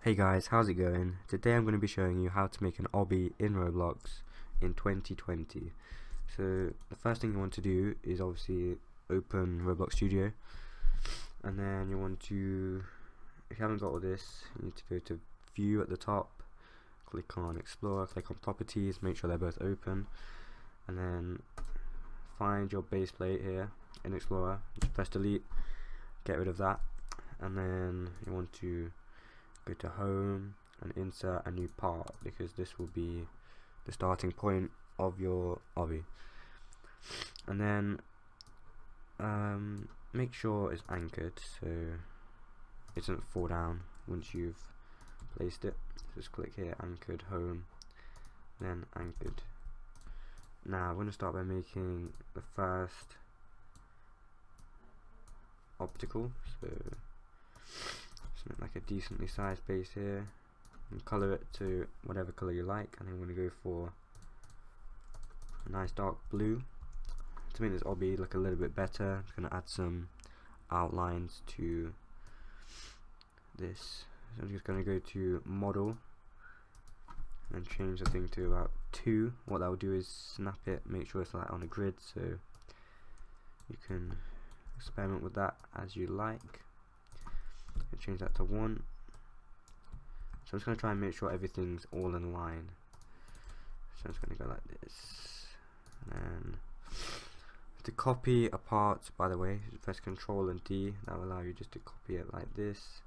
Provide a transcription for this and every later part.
Hey guys, how's it going? Today I'm going to be showing you how to make an obby in Roblox in 2020. So the first thing you want to do is obviously open Roblox Studio, and then you want to, if you haven't got all this, you need to go to View at the top, click on Explorer, click on Properties, make sure they're both open, and then find your base plate here in Explorer, just press delete, get rid of that, and then you want to go to home and insert a new part, because this will be the starting point of your obby. And then make sure it's anchored so it doesn't fall down once you've placed it. Just click here, anchored, home, then anchored. Now I'm going to start by making the first obstacle. So make like a decently sized base here and color it to whatever color you like, and then we're going to go for a nice dark blue to make this obby look a little bit better. I'm just going to add some outlines to this. So I'm just going to go to model and change the thing to about 2. What that will do is snap it, make sure it's like on a grid, so you can experiment with that as you like. Change that to 1. So I'm just going to try and make sure everything's all in line. So I'm just going to go like this. And then to copy a part, by the way, press Control and D. That will allow you just to copy it like this.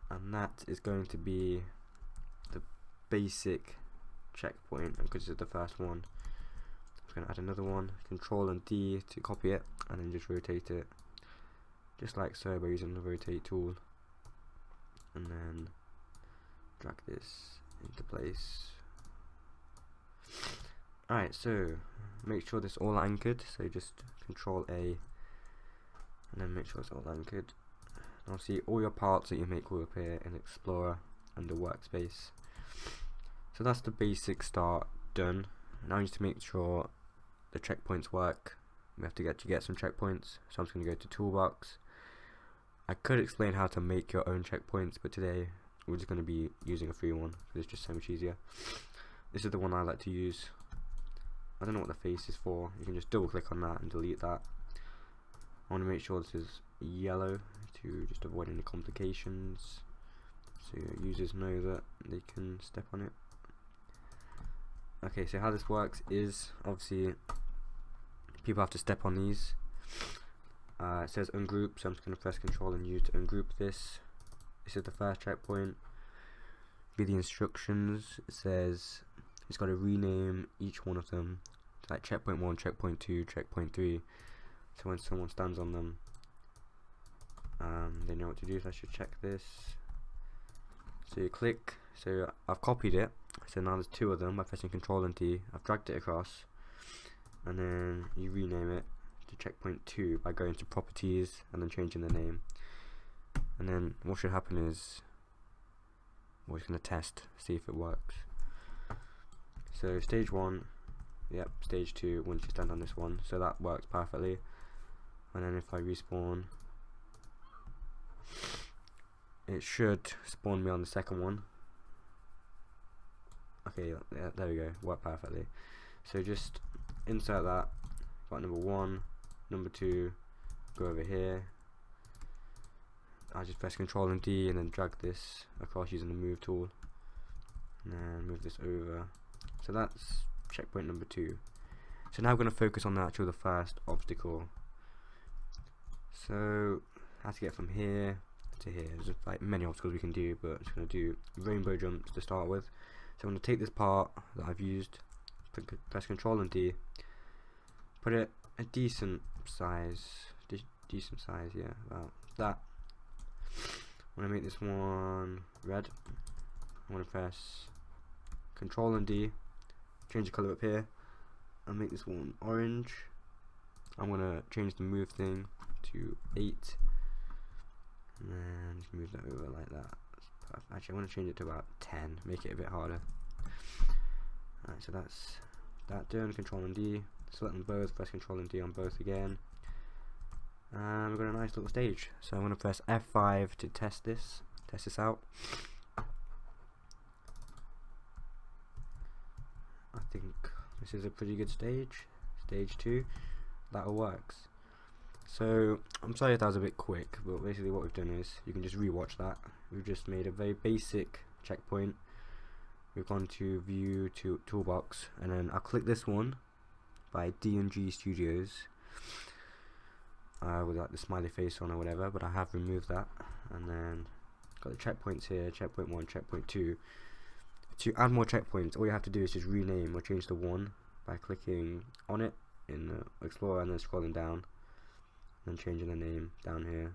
And that is going to be the basic checkpoint, and because it's the first one, I'm just going to add another one. Control and D to copy it, and then just rotate it just like so by using the rotate tool, and then drag this into place. Alright, so make sure this all anchored, so just Control A and then make sure it's all anchored. Now see, all your parts that you make will appear in Explorer under Workspace. So that's the basic start done. Now you need to make sure the checkpoints work. We have to get some checkpoints, so I'm just going to go to Toolbox. I could explain how to make your own checkpoints, but today we're just going to be using a free one because it's just so much easier. This is the one I like to use. I don't know what the face is for. You can just double click on that and delete that. I want to make sure this is yellow to just avoid any complications, so your users know that they can step on it. Okay, so how this works is obviously people have to step on these. It says ungroup, so I'm just going to press Control and U to ungroup this. This is the first checkpoint. Be the instructions. It says it's got to rename each one of them, like checkpoint 1, checkpoint 2, checkpoint 3. So when someone stands on them, they know what to do. So I should check this. So you click. So I've copied it. So now there's 2 of them by pressing Control and T. I've dragged it across, and then you rename it to checkpoint 2 by going to Properties and then changing the name. And then what should happen is we're just going to test, see if it works. So stage 1, yep, stage 2 once you stand on this one, so that works perfectly. And then if I respawn, it should spawn me on the second one. Okay, yeah, there we go, worked perfectly. So just insert that, got number 1, number 2, go over here. I just press Control and D and then drag this across using the move tool, and then move this over. So that's checkpoint number 2. So now we're going to focus on the first obstacle. So I have to get from here to here. There's like many obstacles we can do, but I'm just going to do rainbow jumps to start with. So I'm going to take this part that I've used, press Control and D, put it a decent size, yeah, about that. I'm going to make this one red. I'm going to press Control and D, change the color up here, and make this one orange. I'm going to change the move thing to 8, and then just move that over like that. Actually, I want to change it to about 10, make it a bit harder. Alright, so that's that done. Control and D, select them both, press Control and D on both again. We've got a nice little stage. So I'm going to press F5 to test test this out. I think this is a pretty good stage. Stage 2, that all works. So I'm sorry if that was a bit quick, but basically what we've done is, you can just rewatch that. We've just made a very basic checkpoint. We've gone to view to toolbox, and then I'll click this one by D&G Studios with like the smiley face on or whatever, but I have removed that. And then got the checkpoints here, checkpoint 1, checkpoint 2. To add more checkpoints, all you have to do is just rename or change the one by clicking on it in the Explorer and then scrolling down, and then changing the name down here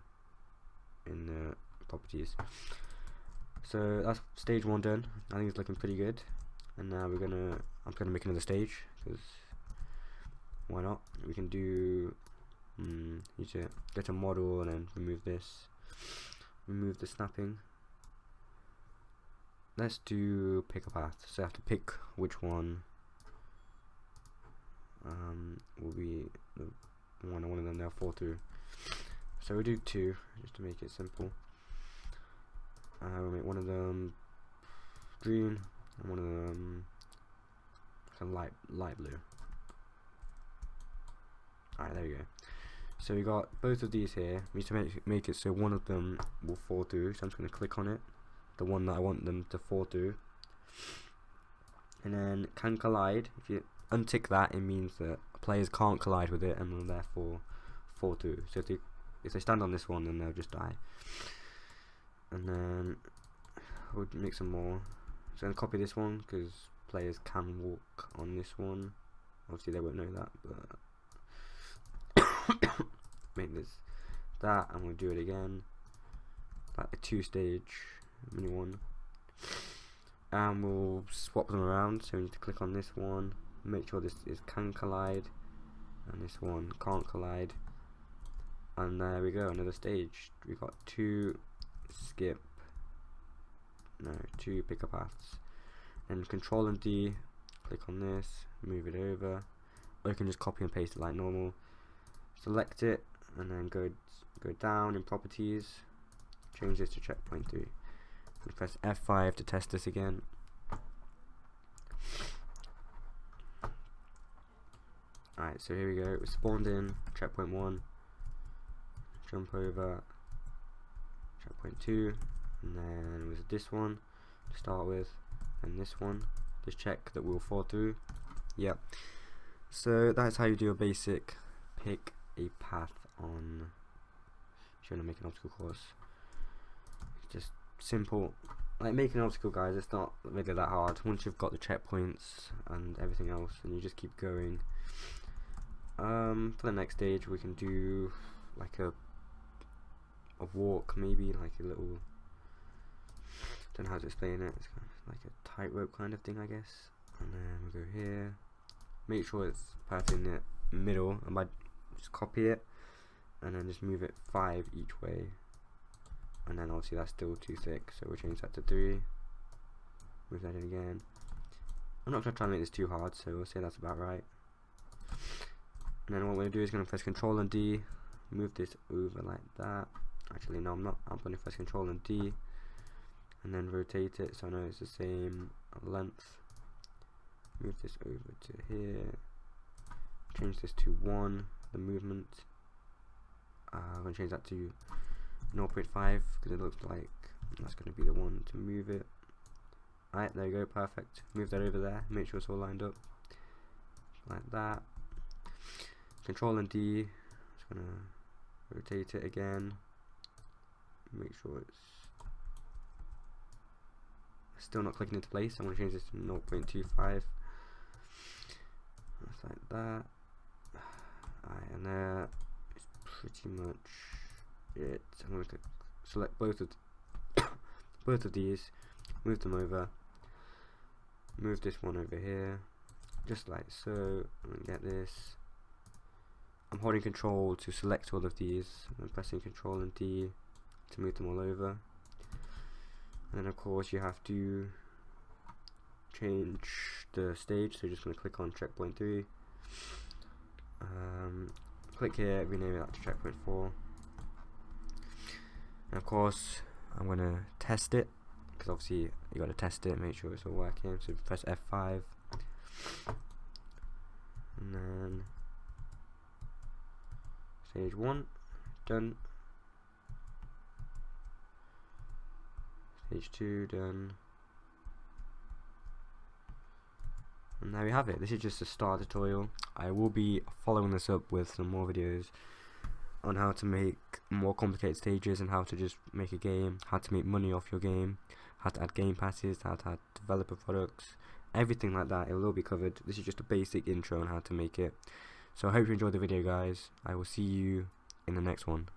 in the properties. So that's stage 1 done. I think it's looking pretty good. And now I'm gonna make another stage, because why not? We can do you to get a model and then remove this, remove the snapping. Let's do pick a path. So I have to pick which one will be the one I want them to fall through. So we do 2 just to make it simple. We'll make one of them green and one of them kind of light blue. Alright, there we go. So we got both of these here. We need to make it so one of them will fall through. So I'm just going to click on it, the one that I want them to fall through, and then can collide. If you untick that, it means that players can't collide with it and will therefore fall through. So if they stand on this one, then they'll just die. And then we'll make some more. So I'm going to copy this one, because players can walk on this one. Obviously they won't know that, but make this that, and we'll do it again, like a 2-stage mini one. And we'll swap them around. So we need to click on this one, make sure this is can collide, and this one can't collide. And there we go, another stage. We got 2 pick a paths, and Control and D, click on this, move it over, or you can just copy and paste it like normal. Select it and then go down in properties, change this to checkpoint 3, and press F5 to test this again. Alright, so here we go, we spawned in checkpoint 1, jump over checkpoint 2, and then it was this one to start with, and this one, just check that we'll fall through. Yep. So that's how you do a basic pick a path on if you want to make an obstacle course. It's just simple, like making an obstacle, guys. It's not really that hard once you've got the checkpoints and everything else, and you just keep going. For the next stage we can do like a walk, maybe like a little, don't know how to explain it, it's kind of like a tightrope kind of thing, I guess. And then we go here, make sure it's perfect in the middle, and by just copy it and then just move it 5 each way, and then obviously that's still too thick, so we'll change that to 3, move that in again. I'm not going to try and make this too hard, so we'll say that's about right. And then what we're going to do is going to press Control and D, move this over like that. Actually no, I'm not, I'm going to press Control and D and then rotate it so I know it's the same length. Move this over to here, change this to 1, the movement. I'm going to change that to 0.5 because it looks like that's going to be the one to move it. Alright, there you go, perfect. Move that over there, make sure it's all lined up like that. Control and D, just going to rotate it again, make sure it's still not clicking into place. I'm going to change this to 0.25. Just like that. Alright, and there is pretty much it. I'm going to select both of these, move them over, move this one over here, just like so. I'm going to get this. I'm holding Control to select all of these, and pressing Control and D to move them all over. And then of course you have to change the stage, so you're just going to click on checkpoint 3, click here, rename that to checkpoint 4, and of course I'm gonna test it, because obviously you gotta test it, make sure it's all working. So press F5, and then stage 1 done, stage 2 done, and there we have it. This is just a start tutorial. I will be following this up with some more videos on how to make more complicated stages and how to just make a game, how to make money off your game, how to add game passes, how to add developer products, everything like that. It will all be covered. This is just a basic intro on how to make it. So I hope you enjoyed the video, guys. I will see you in the next one.